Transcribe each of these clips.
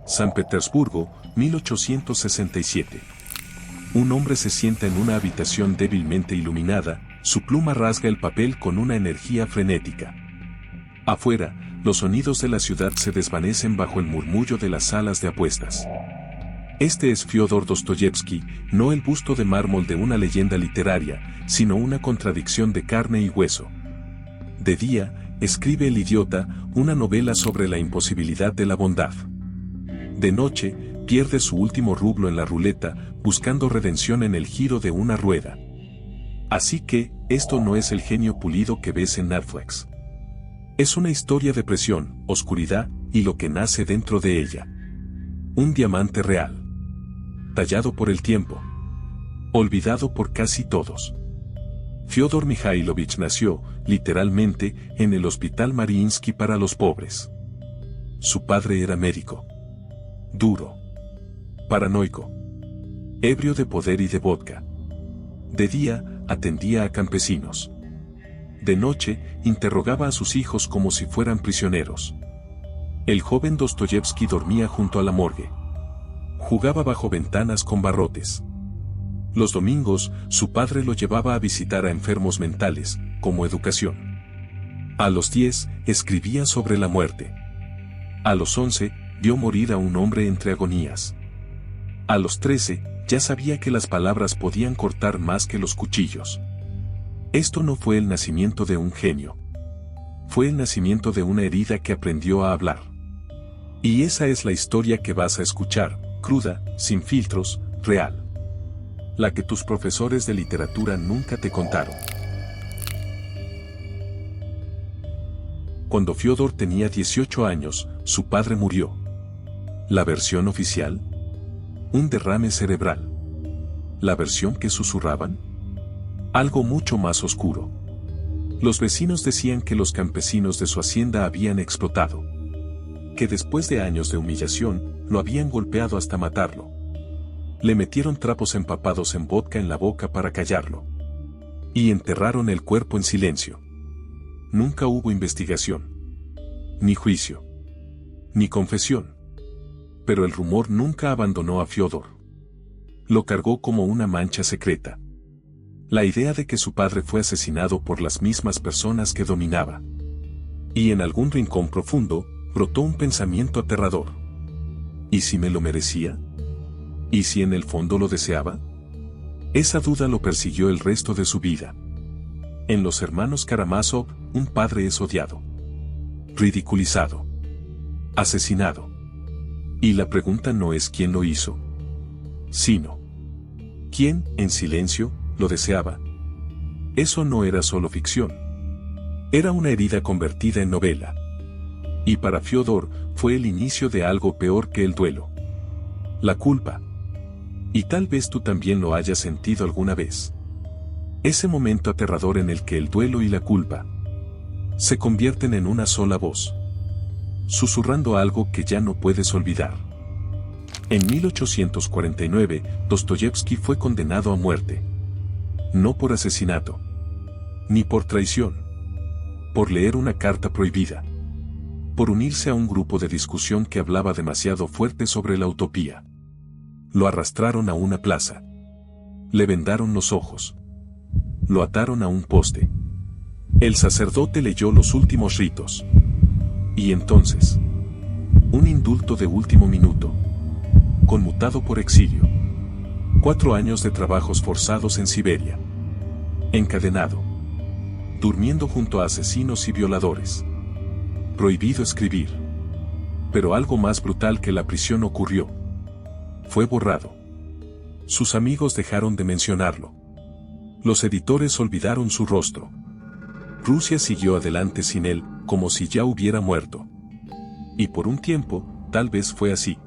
San Petersburgo, 1867. Un hombre se sienta en una habitación débilmente iluminada, su pluma rasga el papel con una energía frenética. Afuera, los sonidos de la ciudad se desvanecen bajo el murmullo de las salas de apuestas. Este es Fyodor Dostoyevsky, no el busto de mármol de una leyenda literaria, sino una contradicción de carne y hueso. De día, escribe El idiota, una novela sobre la imposibilidad de la bondad. De noche, pierde su último rublo en la ruleta, buscando redención en el giro de una rueda. Así que, esto no es el genio pulido que ves en Netflix. Es una historia de presión, oscuridad, y lo que nace dentro de ella. Un diamante real. Tallado por el tiempo. Olvidado por casi todos. Fyodor Mikhailovich nació, literalmente, en el Hospital Mariinsky para los pobres. Su padre era médico. Duro. Paranoico. Ebrio de poder y de vodka. De día, atendía a campesinos. De noche, interrogaba a sus hijos como si fueran prisioneros. El joven Dostoyevsky dormía junto a la morgue. Jugaba bajo ventanas con barrotes. Los domingos, su padre lo llevaba a visitar a enfermos mentales, como educación. A los 10, escribía sobre la muerte. A los 11, vio morir a un hombre entre agonías. A los 13, ya sabía que las palabras podían cortar más que los cuchillos. Esto no fue el nacimiento de un genio. Fue el nacimiento de una herida que aprendió a hablar. Y esa es la historia que vas a escuchar, cruda, sin filtros, real. La que tus profesores de literatura nunca te contaron. Cuando Fyodor tenía 18 años, su padre murió. ¿La versión oficial? Un derrame cerebral. ¿La versión que susurraban? Algo mucho más oscuro. Los vecinos decían que los campesinos de su hacienda habían explotado. Que después de años de humillación, lo habían golpeado hasta matarlo. Le metieron trapos empapados en vodka en la boca para callarlo. Y enterraron el cuerpo en silencio. Nunca hubo investigación. Ni juicio. Ni confesión. Pero el rumor nunca abandonó a Fyodor. Lo cargó como una mancha secreta. La idea de que su padre fue asesinado por las mismas personas que dominaba. Y en algún rincón profundo, brotó un pensamiento aterrador. ¿Y si me lo merecía? ¿Y si en el fondo lo deseaba? Esa duda lo persiguió el resto de su vida. En Los hermanos Karamazov, un padre es odiado. Ridiculizado. Asesinado. Y la pregunta no es quién lo hizo, sino quién, en silencio, lo deseaba. Eso no era solo ficción. Era una herida convertida en novela. Y para Fyodor, fue el inicio de algo peor que el duelo. La culpa. Y tal vez tú también lo hayas sentido alguna vez. Ese momento aterrador en el que el duelo y la culpa se convierten en una sola voz, susurrando algo que ya no puedes olvidar. En 1849, Dostoyevsky fue condenado a muerte. No por asesinato, ni por traición, por leer una carta prohibida, por unirse a un grupo de discusión que hablaba demasiado fuerte sobre la utopía. Lo arrastraron a una plaza. Le vendaron los ojos. Lo ataron a un poste. El sacerdote leyó los últimos ritos. Y entonces, un indulto de último minuto. Conmutado por exilio. 4 años de trabajos forzados en Siberia. Encadenado. Durmiendo junto a asesinos y violadores. Prohibido escribir. Pero algo más brutal que la prisión ocurrió. Fue borrado. Sus amigos dejaron de mencionarlo. Los editores olvidaron su rostro. Rusia siguió adelante sin él, como si ya hubiera muerto. Y por un tiempo, tal vez fue así.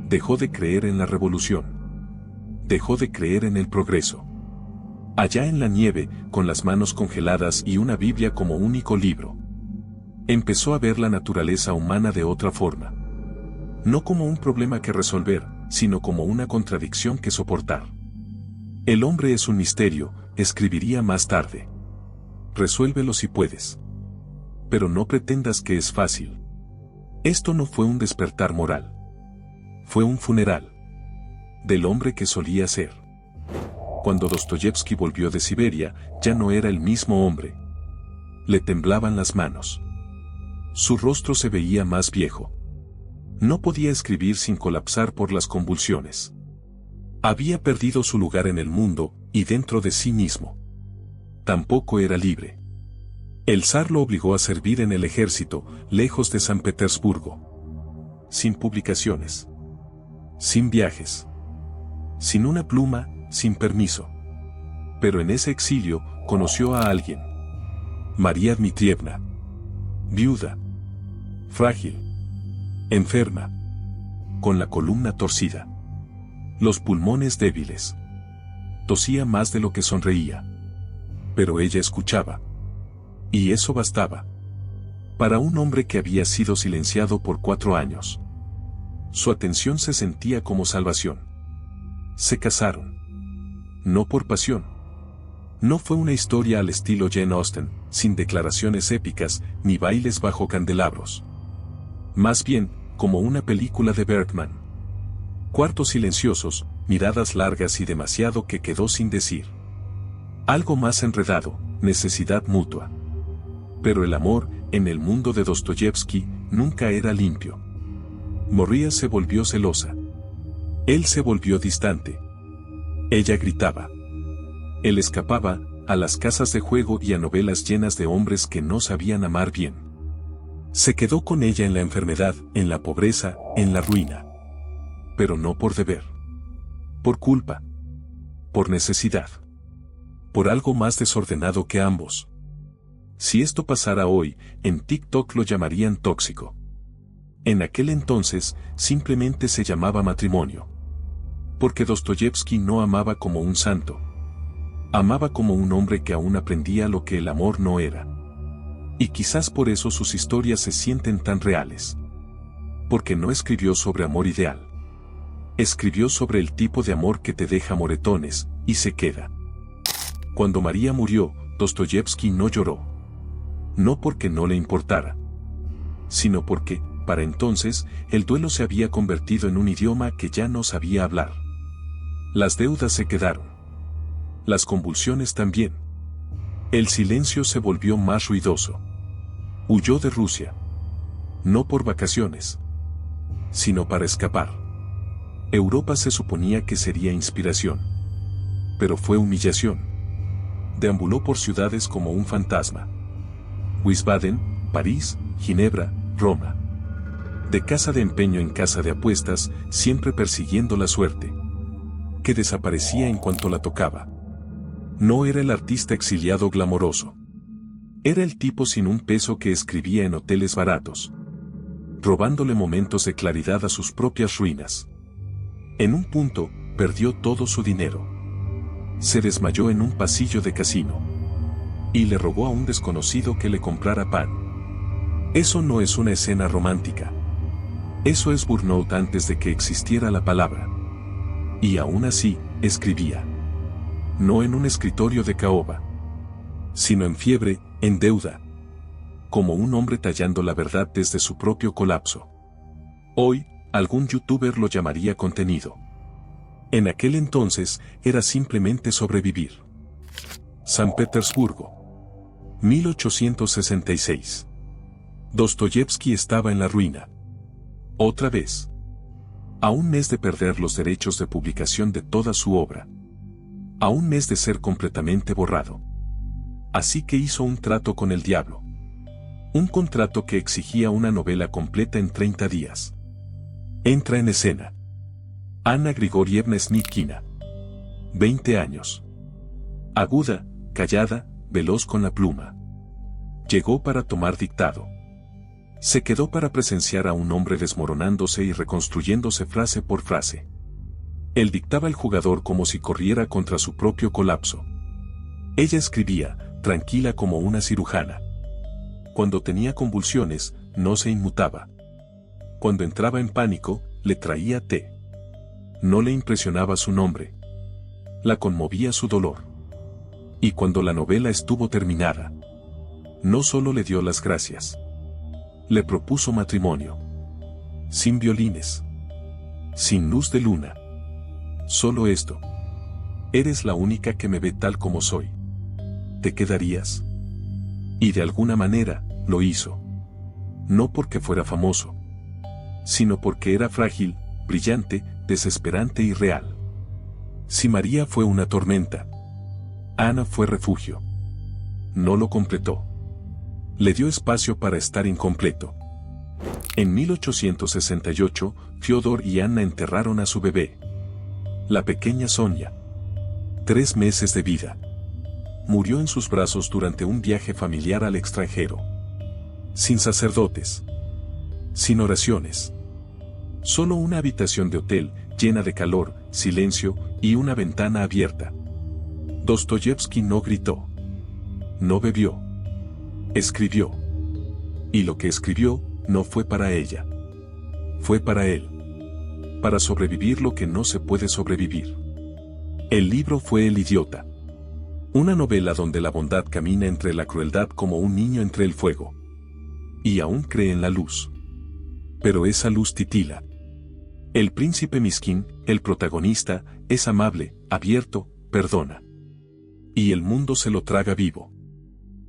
Dejó de creer en la revolución. Dejó de creer en el progreso. Allá en la nieve, con las manos congeladas y una Biblia como único libro. Empezó a ver la naturaleza humana de otra forma. No como un problema que resolver, sino como una contradicción que soportar. El hombre es un misterio, escribiría más tarde. Resuélvelo si puedes. Pero no pretendas que es fácil. Esto no fue un despertar moral. Fue un funeral del hombre que solía ser. Cuando Dostoyevski volvió de Siberia, ya no era el mismo hombre. Le temblaban las manos. Su rostro se veía más viejo. No podía escribir sin colapsar por las convulsiones. Había perdido su lugar en el mundo y dentro de sí mismo. Tampoco era libre. El zar lo obligó a servir en el ejército, lejos de San Petersburgo. Sin publicaciones. Sin viajes. Sin una pluma, sin permiso. Pero en ese exilio, conoció a alguien. María Dmitrievna. Viuda. Frágil. Enferma. Con la columna torcida. Los pulmones débiles. Tosía más de lo que sonreía. Pero ella escuchaba. Y eso bastaba. Para un hombre que había sido silenciado por 4 años. Su atención se sentía como salvación. Se casaron. No por pasión. No fue una historia al estilo Jane Austen, sin declaraciones épicas, ni bailes bajo candelabros. Más bien, como una película de Bergman. Cuartos silenciosos, miradas largas y demasiado que quedó sin decir. Algo más enredado, necesidad mutua. Pero el amor, en el mundo de Dostoyevski, nunca era limpio. María se volvió celosa. Él se volvió distante. Ella gritaba. Él escapaba, a las casas de juego y a novelas llenas de hombres que no sabían amar bien. Se quedó con ella en la enfermedad, en la pobreza, en la ruina. Pero no por deber. Por culpa. Por necesidad. Por algo más desordenado que ambos. Si esto pasara hoy, en TikTok lo llamarían tóxico. En aquel entonces, simplemente se llamaba matrimonio. Porque Dostoyevski no amaba como un santo. Amaba como un hombre que aún aprendía lo que el amor no era. Y quizás por eso sus historias se sienten tan reales. Porque no escribió sobre amor ideal. Escribió sobre el tipo de amor que te deja moretones, y se queda. Cuando María murió, Dostoyevski no lloró. No porque no le importara. Sino porque, para entonces, el duelo se había convertido en un idioma que ya no sabía hablar. Las deudas se quedaron. Las convulsiones también. El silencio se volvió más ruidoso. Huyó de Rusia. No por vacaciones. Sino para escapar. Europa se suponía que sería inspiración. Pero fue humillación. Deambuló por ciudades como un fantasma. Wiesbaden, París, Ginebra, Roma. De casa de empeño en casa de apuestas, siempre persiguiendo la suerte. Que desaparecía en cuanto la tocaba. No era el artista exiliado glamoroso. Era el tipo sin un peso que escribía en hoteles baratos. Robándole momentos de claridad a sus propias ruinas. En un punto, perdió todo su dinero. Se desmayó en un pasillo de casino. Y le rogó a un desconocido que le comprara pan. Eso no es una escena romántica. Eso es burnout antes de que existiera la palabra. Y aún así, escribía. No en un escritorio de caoba. Sino en fiebre, en deuda. Como un hombre tallando la verdad desde su propio colapso. Hoy, algún youtuber lo llamaría contenido. En aquel entonces, era simplemente sobrevivir. San Petersburgo. 1866. Dostoyevski estaba en la ruina. Otra vez. A un mes de perder los derechos de publicación de toda su obra. A un mes de ser completamente borrado. Así que hizo un trato con el diablo. Un contrato que exigía una novela completa en 30 días. Entra en escena. Anna Grigorievna Snitkina. 20 años. Aguda, callada, veloz con la pluma. Llegó para tomar dictado. Se quedó para presenciar a un hombre desmoronándose y reconstruyéndose frase por frase. Él dictaba al jugador como si corriera contra su propio colapso. Ella escribía, tranquila como una cirujana. Cuando tenía convulsiones, no se inmutaba. Cuando entraba en pánico, le traía té. No le impresionaba su nombre. La conmovía su dolor. Y cuando la novela estuvo terminada, no solo le dio las gracias. Le propuso matrimonio. Sin violines. sin luz de luna. Solo esto. Eres la única que me ve tal como soy. ¿Te quedarías? Y de alguna manera, lo hizo. No porque fuera famoso, sino porque era frágil, brillante, desesperante y real. Si María fue una tormenta, Ana fue refugio. No lo completó. Le dio espacio para estar incompleto. En 1868, Fyodor y Anna enterraron a su bebé. La pequeña Sonia. 3 meses de vida. Murió en sus brazos durante un viaje familiar al extranjero. Sin sacerdotes. Sin oraciones. Solo una habitación de hotel, llena de calor, silencio, y una ventana abierta. Dostoyevski no gritó. No bebió. Escribió. Y lo que escribió, no fue para ella. Fue para él. Para sobrevivir lo que no se puede sobrevivir. El libro fue El idiota. Una novela donde la bondad camina entre la crueldad como un niño entre el fuego. Y aún cree en la luz. Pero esa luz titila. El príncipe Miskin, el protagonista, es amable, abierto, perdona. Y el mundo se lo traga vivo.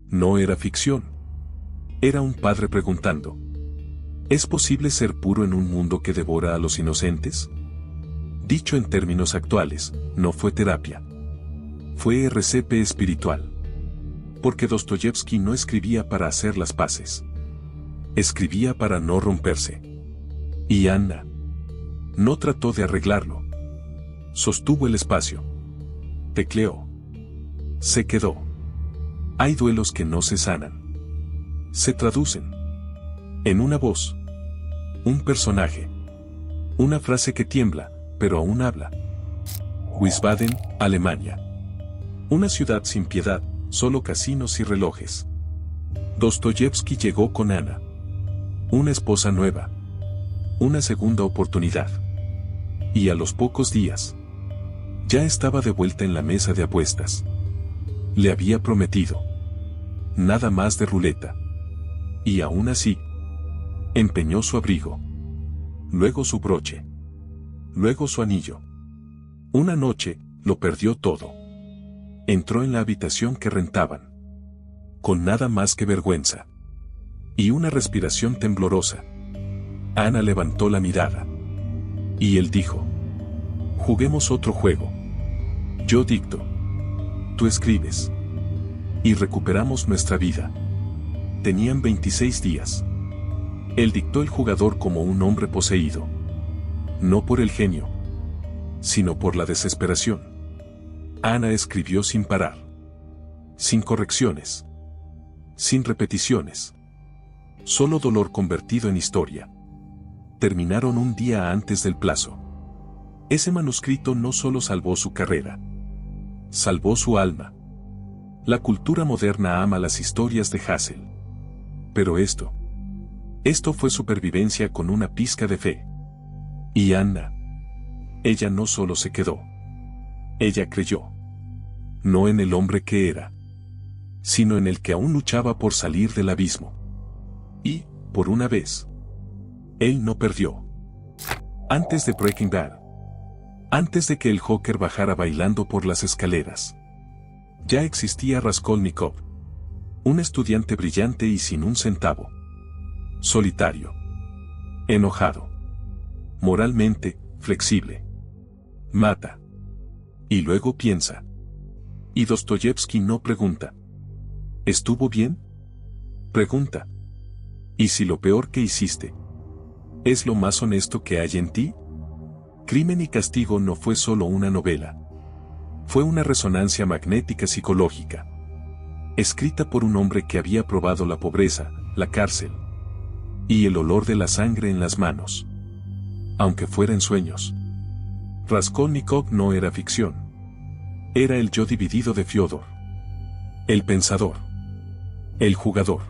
No era ficción. Era un padre preguntando. ¿Es posible ser puro en un mundo que devora a los inocentes? Dicho en términos actuales, no fue terapia. Fue RCP espiritual. Porque Dostoyevski no escribía para hacer las paces. Escribía para no romperse. Y Anna no trató de arreglarlo. Sostuvo el espacio. Tecleó. Se quedó. Hay duelos que no se sanan. Se traducen. En una voz. Un personaje. Una frase que tiembla, pero aún habla. Wiesbaden, Alemania. Una ciudad sin piedad, solo casinos y relojes. Dostoyevski llegó con Ana. Una esposa nueva. Una segunda oportunidad. Y a los pocos días, ya estaba de vuelta en la mesa de apuestas. Le había prometido. Nada más de ruleta. Y aún así, empeñó su abrigo. Luego su broche. Luego su anillo. Una noche, lo perdió todo. Entró en la habitación que rentaban. Con nada más que vergüenza. Y una respiración temblorosa. Ana levantó la mirada. Y él dijo. Juguemos otro juego. Yo dicto. Tú escribes. Y recuperamos nuestra vida. Tenían 26 días. Él dictó el jugador como un hombre poseído. No por el genio, sino por la desesperación. Ana escribió sin parar. Sin correcciones. Sin repeticiones. Solo dolor convertido en historia. Terminaron un día antes del plazo. Ese manuscrito no solo salvó su carrera. Salvó su alma. La cultura moderna ama las historias de Hassel. Pero esto fue supervivencia con una pizca de fe. Y Anna. Ella no solo se quedó. Ella creyó. No en el hombre que era, sino en el que aún luchaba por salir del abismo. Y, por una vez, él no perdió. Antes de Breaking Bad. Antes de que el Joker bajara bailando por las escaleras. Ya existía Raskolnikov. Un estudiante brillante y sin un centavo. Solitario. Enojado. Moralmente, flexible. Mata. Y luego piensa. Y Dostoyevski no pregunta. ¿Estuvo bien? Pregunta. ¿Y si lo peor que hiciste es lo más honesto que hay en ti? Crimen y Castigo no fue solo una novela. Fue una resonancia magnética psicológica. Escrita por un hombre que había probado la pobreza, la cárcel. Y el olor de la sangre en las manos. Aunque fuera en sueños. Raskolnikov no era ficción. Era el yo dividido de Fyodor. El pensador. El jugador.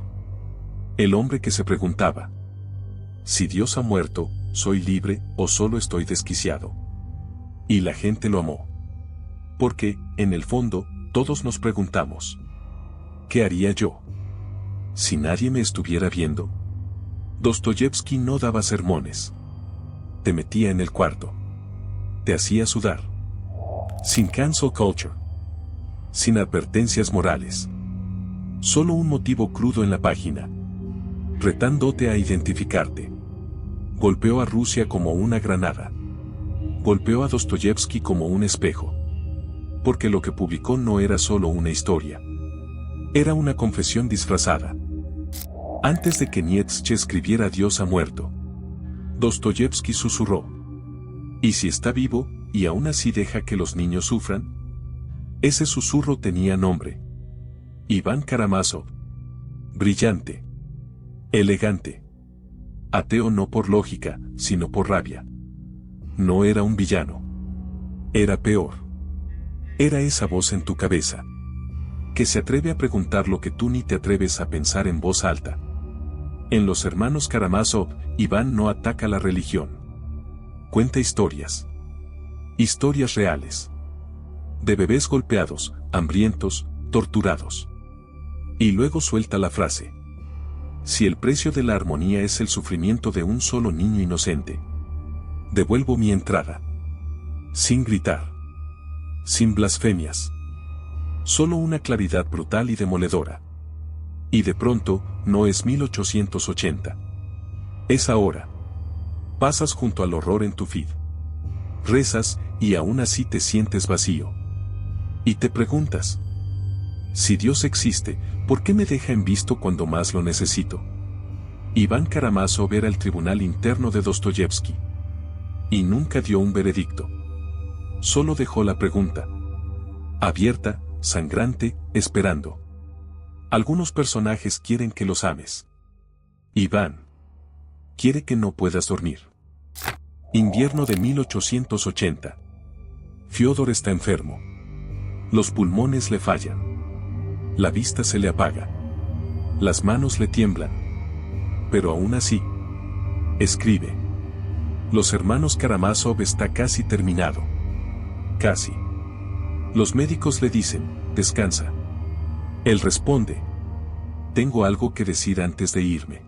El hombre que se preguntaba. Si Dios ha muerto, ¿soy libre o solo estoy desquiciado? Y la gente lo amó. Porque, en el fondo, todos nos preguntamos. ¿Qué haría yo si nadie me estuviera viendo? Dostoyevski no daba sermones. Te metía en el cuarto. Te hacía sudar. Sin cancel culture. Sin advertencias morales. Solo un motivo crudo en la página. Retándote a identificarte. Golpeó a Rusia como una granada. Golpeó a Dostoyevsky como un espejo. Porque lo que publicó no era solo una historia. Era una confesión disfrazada. Antes de que Nietzsche escribiera Dios ha muerto, Dostoyevsky susurró: ¿y si está vivo, y aún así deja que los niños sufran? Ese susurro tenía nombre. Iván Karamazov. Brillante. Elegante. Ateo no por lógica, sino por rabia. No era un villano. Era peor. Era esa voz en tu cabeza, que se atreve a preguntar lo que tú ni te atreves a pensar en voz alta. En Los hermanos Karamazov, Iván no ataca la religión. Cuenta historias. Historias reales. De bebés golpeados, hambrientos, torturados. Y luego suelta la frase: si el precio de la armonía es el sufrimiento de un solo niño inocente, devuelvo mi entrada. Sin gritar. Sin blasfemias. Solo una claridad brutal y demoledora. Y de pronto, no es 1880. Es ahora. Pasas junto al horror en tu feed. Rezas, y aún así te sientes vacío. Y te preguntas: si Dios existe, ¿por qué me deja en visto cuando más lo necesito? Iván Karamazov era el tribunal interno de Dostoyevsky. Y nunca dio un veredicto. Solo dejó la pregunta. Abierta, sangrante, esperando. Algunos personajes quieren que los ames. Iván quiere que no puedas dormir. Invierno de 1880. Fyodor está enfermo. Los pulmones le fallan. La vista se le apaga. Las manos le tiemblan. Pero aún así, escribe. Los hermanos Karamazov está casi terminado. Casi. Los médicos le dicen: descansa. Él responde: tengo algo que decir antes de irme.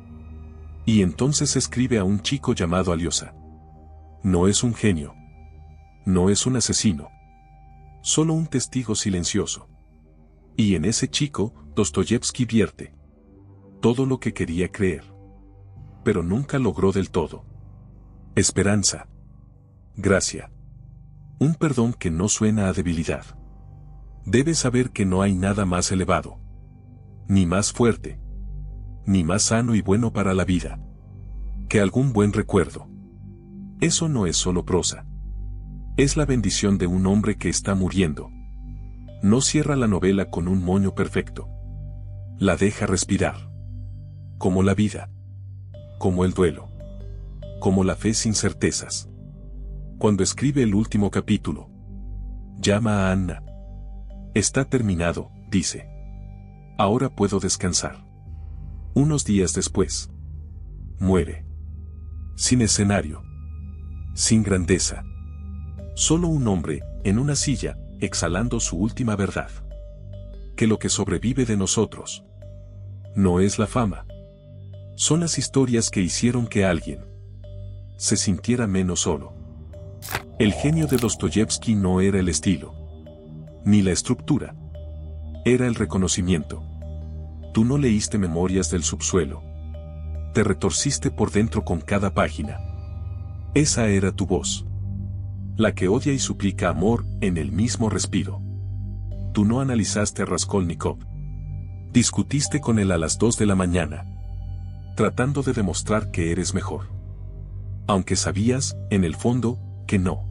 Y entonces escribe a un chico llamado Aliosa. No es un genio. No es un asesino. Solo un testigo silencioso. Y en ese chico, Dostoyevsky vierte todo lo que quería creer. Pero nunca logró del todo. Esperanza. Gracia. Un perdón que no suena a debilidad. Debes saber que no hay nada más elevado, ni más fuerte, ni más sano y bueno para la vida, que algún buen recuerdo. Eso no es solo prosa. Es la bendición de un hombre que está muriendo. No cierra la novela con un moño perfecto. La deja respirar. Como la vida. Como el duelo. Como la fe sin certezas. Cuando escribe el último capítulo, llama a Anna. Está terminado, dice. Ahora puedo descansar. Unos días después, muere. Sin escenario. Sin grandeza. Solo un hombre, en una silla, exhalando su última verdad. Que lo que sobrevive de nosotros no es la fama. Son las historias que hicieron que alguien se sintiera menos solo. El genio de Dostoyevsky no era el estilo, ni la estructura. Era el reconocimiento. Tú no leíste Memorias del subsuelo. Te retorciste por dentro con cada página. Esa era tu voz. La que odia y suplica amor en el mismo respiro. Tú no analizaste a Raskolnikov. Discutiste con él a las 2 de la mañana. Tratando de demostrar que eres mejor. Aunque sabías, en el fondo, que no.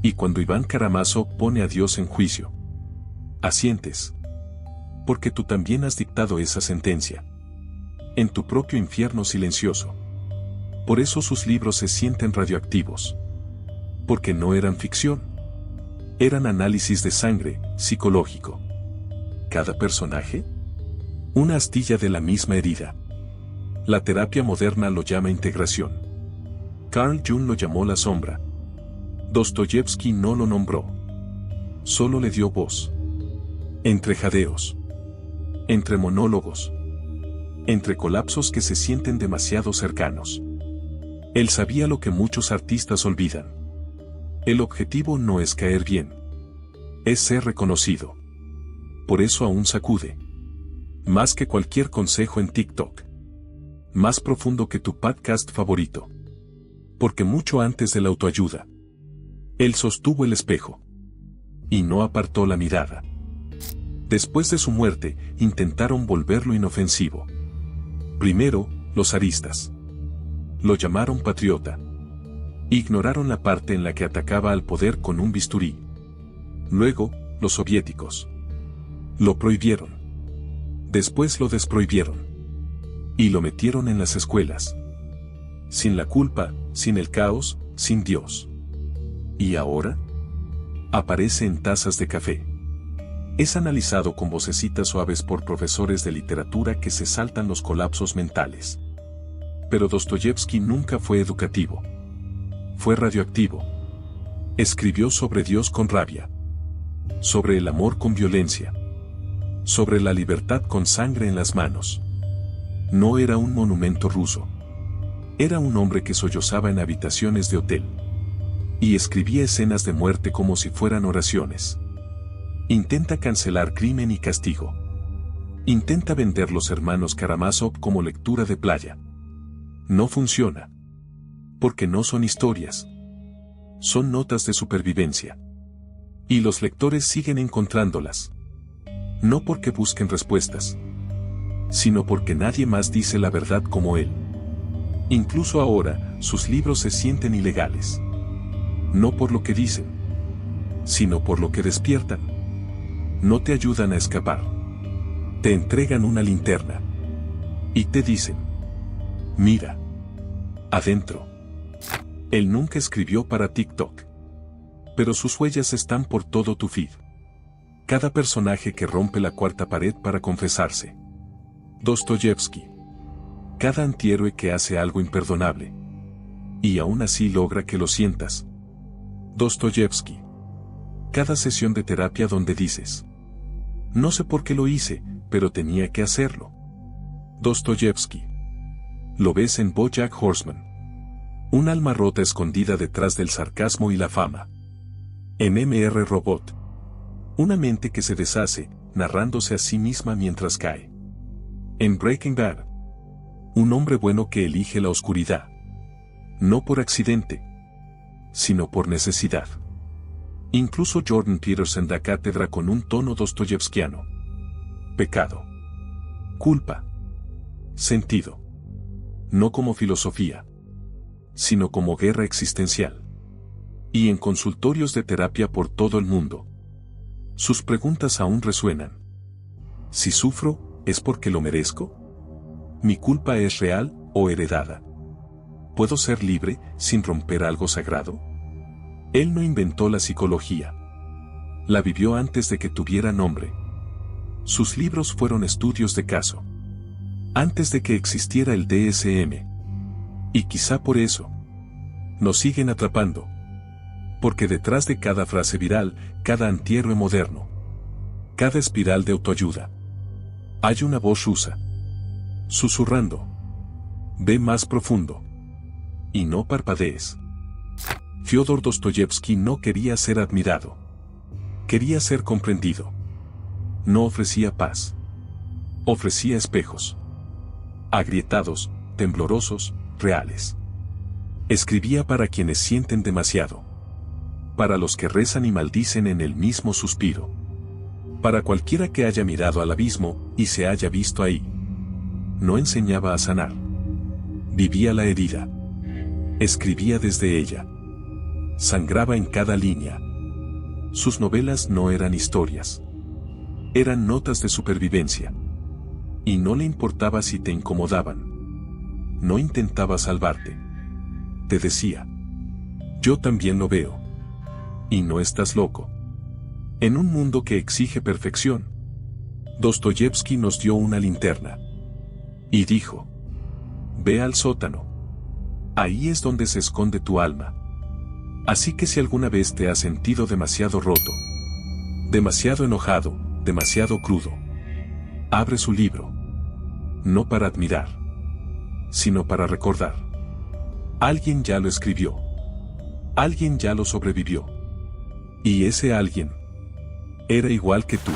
Y cuando Iván Karamazov pone a Dios en juicio, asientes. Porque tú también has dictado esa sentencia. En tu propio infierno silencioso. Por eso sus libros se sienten radioactivos. Porque no eran ficción. Eran análisis de sangre, psicológico. Cada personaje, una astilla de la misma herida. La terapia moderna lo llama integración. Carl Jung lo llamó la sombra. Dostoyevsky no lo nombró. Solo le dio voz. Entre jadeos. Entre monólogos. Entre colapsos que se sienten demasiado cercanos. Él sabía lo que muchos artistas olvidan. El objetivo no es caer bien. Es ser reconocido. Por eso aún sacude. Más que cualquier consejo en TikTok. Más profundo que tu podcast favorito. Porque mucho antes de la autoayuda, él sostuvo el espejo. Y no apartó la mirada. Después de su muerte, intentaron volverlo inofensivo. Primero, los zaristas. Lo llamaron patriota. Ignoraron la parte en la que atacaba al poder con un bisturí. Luego, los soviéticos. Lo prohibieron. Después lo desprohibieron. Y lo metieron en las escuelas. Sin la culpa, sin el caos, sin Dios. ¿Y ahora? Aparece en tazas de café. Es analizado con vocecitas suaves por profesores de literatura que se saltan los colapsos mentales. Pero Dostoyevski nunca fue educativo. Fue radioactivo. Escribió sobre Dios con rabia. Sobre el amor con violencia. Sobre la libertad con sangre en las manos. No era un monumento ruso. Era un hombre que sollozaba en habitaciones de hotel. Y escribía escenas de muerte como si fueran oraciones. Intenta cancelar Crimen y Castigo. Intenta vender Los Hermanos Karamazov como lectura de playa. No funciona. Porque no son historias. Son notas de supervivencia. Y los lectores siguen encontrándolas. No porque busquen respuestas, sino porque nadie más dice la verdad como él. Incluso ahora, sus libros se sienten ilegales. No por lo que dicen, sino por lo que despiertan. No te ayudan a escapar. Te entregan una linterna. Y te dicen: mira. Adentro. Él nunca escribió para TikTok. Pero sus huellas están por todo tu feed. Cada personaje que rompe la cuarta pared para confesarse. Dostoyevski. Cada antihéroe que hace algo imperdonable. Y aún así logra que lo sientas. Dostoyevski. Cada sesión de terapia donde dices: no sé por qué lo hice, pero tenía que hacerlo. Dostoyevski. Lo ves en BoJack Horseman. Un alma rota escondida detrás del sarcasmo y la fama. En Mr. Robot. Una mente que se deshace, narrándose a sí misma mientras cae. En Breaking Bad. Un hombre bueno que elige la oscuridad. No por accidente, sino por necesidad. Incluso Jordan Peterson da cátedra con un tono dostoyevskiano. Pecado. Culpa. Sentido. No como filosofía, sino como guerra existencial. Y en consultorios de terapia por todo el mundo. Sus preguntas aún resuenan. Si sufro, ¿es porque lo merezco? ¿Mi culpa es real o heredada? ¿Puedo ser libre sin romper algo sagrado? Él no inventó la psicología. La vivió antes de que tuviera nombre. Sus libros fueron estudios de caso. Antes de que existiera el DSM. Y quizá por eso nos siguen atrapando. Porque detrás de cada frase viral, cada antihéroe moderno, cada espiral de autoayuda, hay una voz rusa. Susurrando. Ve más profundo. Y no parpadees. Fyodor Dostoyevski no quería ser admirado. Quería ser comprendido. No ofrecía paz. Ofrecía espejos. Agrietados, temblorosos, reales. Escribía para quienes sienten demasiado. Para los que rezan y maldicen en el mismo suspiro. Para cualquiera que haya mirado al abismo y se haya visto ahí. No enseñaba a sanar. Vivía la herida. Escribía desde ella. Sangraba en cada línea. Sus novelas no eran historias. Eran notas de supervivencia. Y no le importaba si te incomodaban. No intentaba salvarte. Te decía: yo también lo veo. Y no estás loco. En un mundo que exige perfección, Dostoyevski nos dio una linterna. Y dijo: ve al sótano. Ahí es donde se esconde tu alma. Así que si alguna vez te has sentido demasiado roto, demasiado enojado, demasiado crudo, abre su libro. No para admirar, sino para recordar. Alguien ya lo escribió. Alguien ya lo sobrevivió. Y ese alguien era igual que tú.